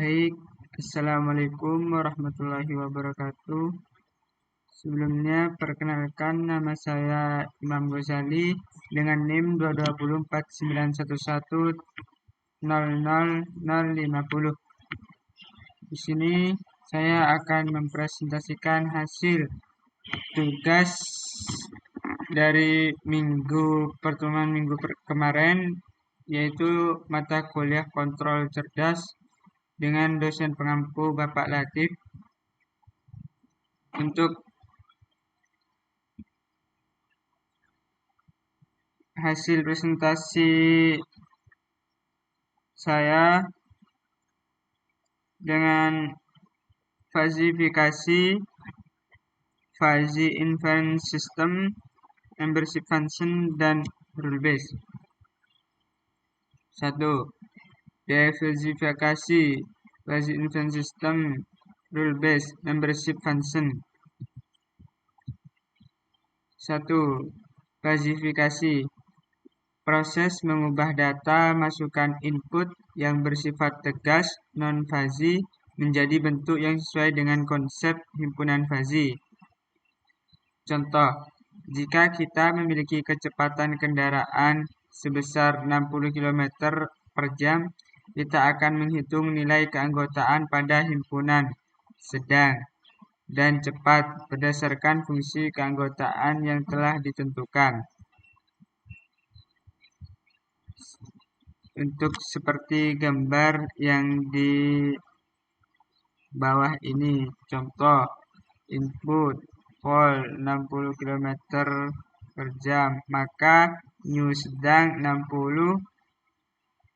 Baik, Assalamualaikum warahmatullahi wabarakatuh. Sebelumnya, perkenalkan nama saya Imam Ghazali dengan NIM 22491100050. Di sini saya akan mempresentasikan hasil tugas dari pertemuan minggu kemarin, yaitu mata kuliah kontrol cerdas dengan dosen pengampu Bapak Latif. Untuk hasil presentasi saya dengan fazifikasi, fuzzy inference system, membership function, dan rule base. 1. Diversifikasi, fuzzy inference system, rule base, membership function. 1. Fazifikasi, proses mengubah data masukan input yang bersifat tegas non-fuzzy menjadi bentuk yang sesuai dengan konsep himpunan fuzzy. Contoh, jika kita memiliki kecepatan kendaraan sebesar 60 km per jam, kita akan menghitung nilai keanggotaan pada himpunan sedang dan cepat berdasarkan fungsi keanggotaan yang telah ditentukan. Untuk seperti gambar yang di bawah ini, contoh input volt 60 km per jam, maka new sedang 60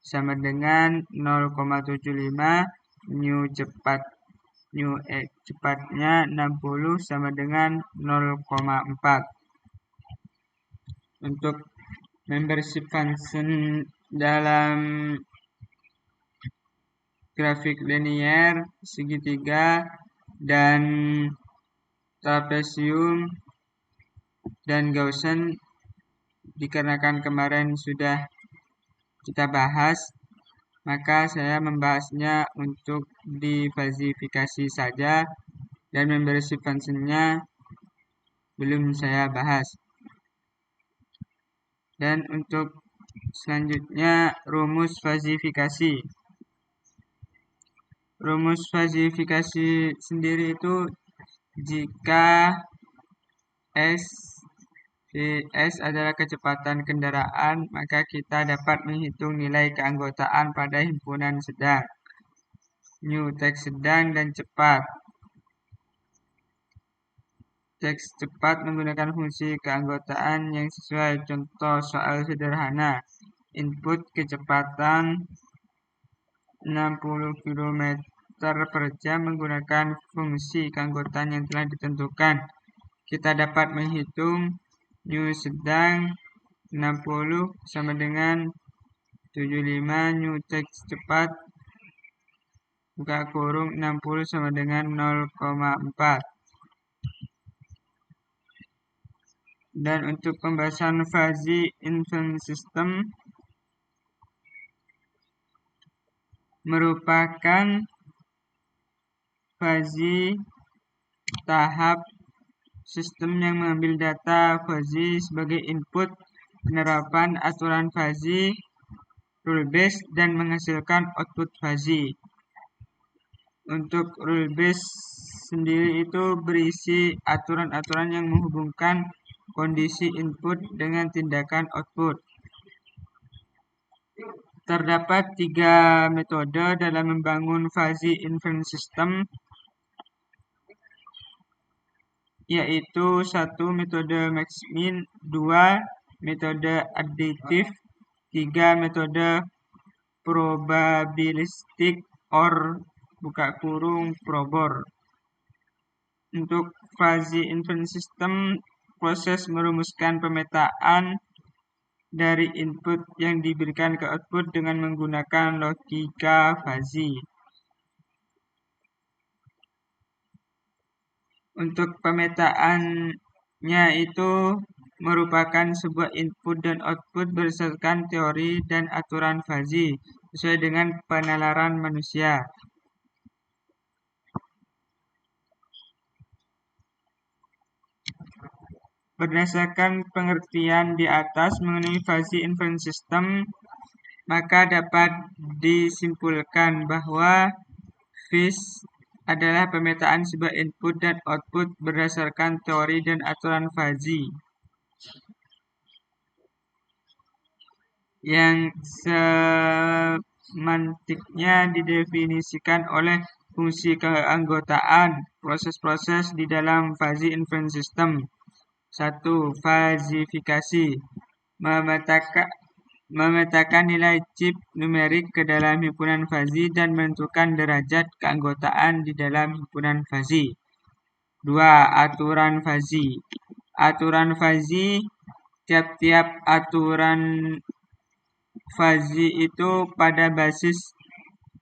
sama dengan 0,75, new cepatnya 60 sama dengan 0,4. Untuk membership function dalam grafik linear, segitiga, dan trapesium dan Gaussian, dikarenakan kemarin sudah kita bahas, maka saya membahasnya untuk difazifikasi saja dan membership function-nya belum saya bahas. Dan untuk selanjutnya rumus fazifikasi. Rumus fazifikasi sendiri itu jika S adalah kecepatan kendaraan, maka kita dapat menghitung nilai keanggotaan pada himpunan sedang. New teks sedang dan cepat. Teks cepat menggunakan fungsi keanggotaan yang sesuai. Contoh soal sederhana. Input kecepatan 60 km per jam menggunakan fungsi keanggotaan yang telah ditentukan. Kita dapat menghitung new sedang 60 sama dengan 75, new teks cepat buka kurung 60 sama dengan 0,4. Dan untuk pembahasan fuzzy inference system merupakan fuzzy tahap sistem yang mengambil data fuzzy sebagai input, penerapan aturan fuzzy, rule base, dan menghasilkan output fuzzy. Untuk rule base sendiri itu berisi aturan-aturan yang menghubungkan kondisi input dengan tindakan output. Terdapat 3 metode dalam membangun fuzzy inference system, yaitu 1. Metode max-min, 2. Metode aditif, 3. Metode probabilistik or buka kurung probor. Untuk fuzzy inference system, proses merumuskan pemetaan dari input yang diberikan ke output dengan menggunakan logika fuzzy. Untuk pemetaannya itu merupakan sebuah input dan output berdasarkan teori dan aturan fuzzy sesuai dengan penalaran manusia. Berdasarkan pengertian di atas mengenai fuzzy inference system, maka dapat disimpulkan bahwa FIS adalah pemetaan sebuah input dan output berdasarkan teori dan aturan fuzzy yang semantiknya didefinisikan oleh fungsi keanggotaan proses-proses di dalam fuzzy inference system. 1. Fazifikasi memetakan nilai chip numerik ke dalam himpunan fuzzy dan menentukan derajat keanggotaan di dalam himpunan fuzzy. 2. Aturan fuzzy. Aturan fuzzy, tiap-tiap aturan fuzzy itu pada basis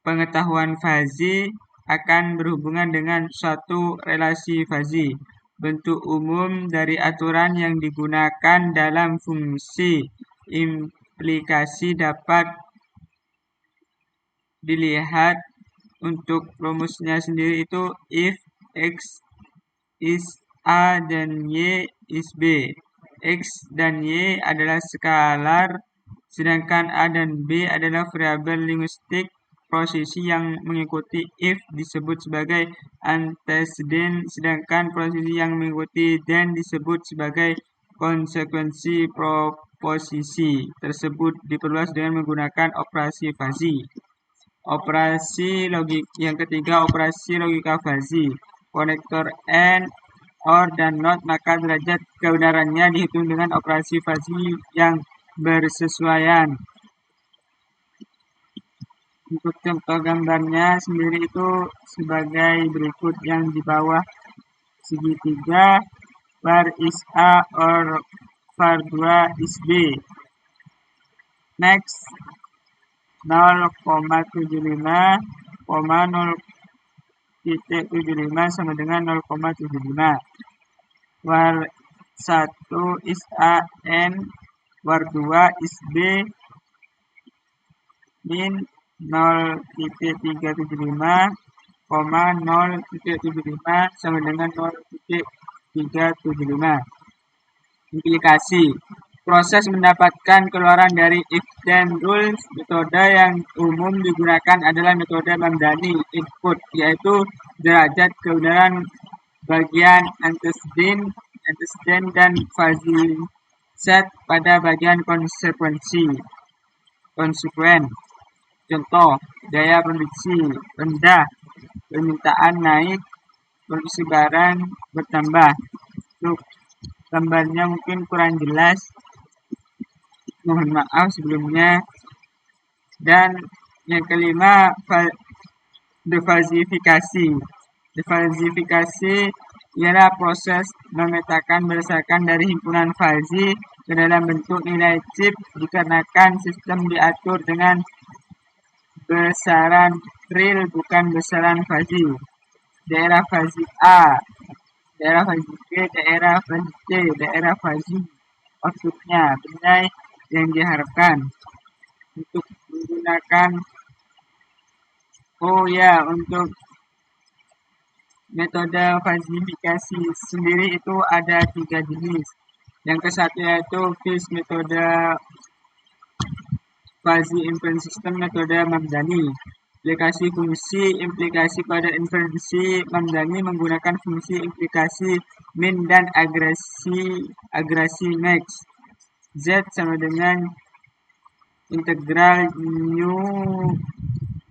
pengetahuan fuzzy akan berhubungan dengan suatu relasi fuzzy. Bentuk umum dari aturan yang digunakan dalam fungsi implikasi dapat dilihat untuk rumusnya sendiri itu if X is A dan Y is B. X dan Y adalah skalar, sedangkan A dan B adalah variabel linguistik. Posisi yang mengikuti if disebut sebagai antecedent, sedangkan posisi yang mengikuti then disebut sebagai konsekuensi proposisi. Tersebut diperluas dengan menggunakan operasi fuzzy. Operasi logik yang ketiga, operasi logika fuzzy. Konektor AND, OR, dan NOT, maka derajat kebenarannya dihitung dengan operasi fuzzy yang bersesuaian. Untuk contoh gambarnya sendiri itu sebagai berikut yang di bawah segitiga var is A or var 2 is B. Next 0,75, 0,75 sama dengan 0,75. Var 1 is A N, var 2 is B, min 0,375, 0,75 sama dengan 0,375. Implikasi. Proses mendapatkan keluaran dari if-then rules. Metode yang umum digunakan adalah metode Mamdani input, yaitu derajat kebenaran bagian antecedent dan fuzzy set pada bagian konsekuen. Contoh, daya produksi rendah, permintaan naik, produksi barang bertambah. Untuk gambarnya mungkin kurang jelas, mohon maaf sebelumnya. Dan yang kelima, defalsifikasi. Defalsifikasi ialah proses memetakan berdasarkan dari himpunan fuzzy ke dalam bentuk nilai chip dikarenakan sistem diatur dengan besaran real bukan besaran fuzzy. Daerah fuzzy A, daerah fuzzy B, daerah fuzzy C, daerah fuzzy outputnya, nilai yang diharapkan. Untuk menggunakan untuk metode falsifikasi sendiri itu ada 3 jenis. Yang ke satu yaitu FIS metode fuzzy inference system metode Mamdani. Aplikasi fungsi implikasi pada inferensi Mamdani menggunakan fungsi implikasi min dan agresi max. Z sama dengan integral nu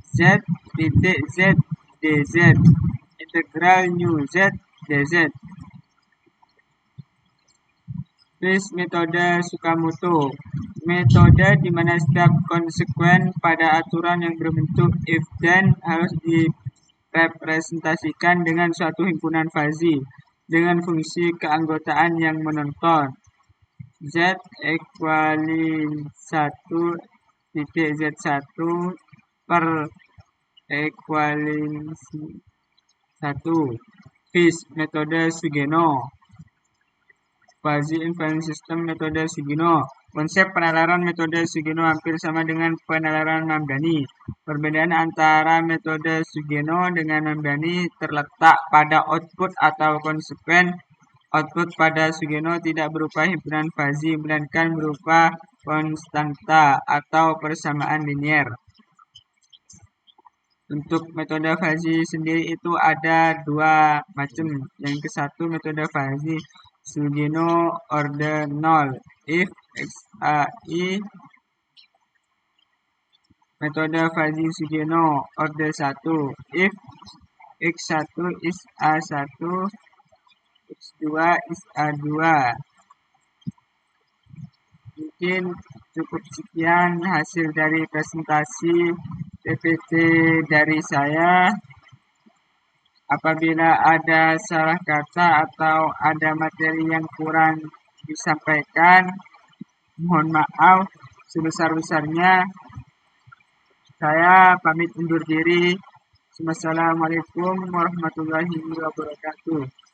Z titik Z dz. Integral nu Z dz. FIS metode Tsukamoto. Metode di mana setiap konsekuen pada aturan yang berbentuk if then harus direpresentasikan dengan suatu himpunan fuzzy dengan fungsi keanggotaan yang menonton. Z equalin 1 titik Z1 per equalin 1. FIS metode Sugeno. Fuzzy inference system metode Sugeno. Konsep penalaran metode Sugeno hampir sama dengan penalaran Mamdani. Perbedaan antara metode Sugeno dengan Mamdani terletak pada output atau konsekuen Output pada Sugeno tidak berupa himpunan fazi, melainkan berupa konstanta atau persamaan linier. Untuk metode fazi sendiri itu ada dua macam. Yang ke satu metode fazi Sugeno order 0 if xai. Metode fazi Sugeno order 1 if x1 is a1, x2 is a2. Mungkin cukup sekian hasil dari presentasi PPT dari saya. Apabila ada salah kata atau ada materi yang kurang disampaikan, mohon maaf sebesar-besarnya. Saya pamit undur diri. Wassalamualaikum warahmatullahi wabarakatuh.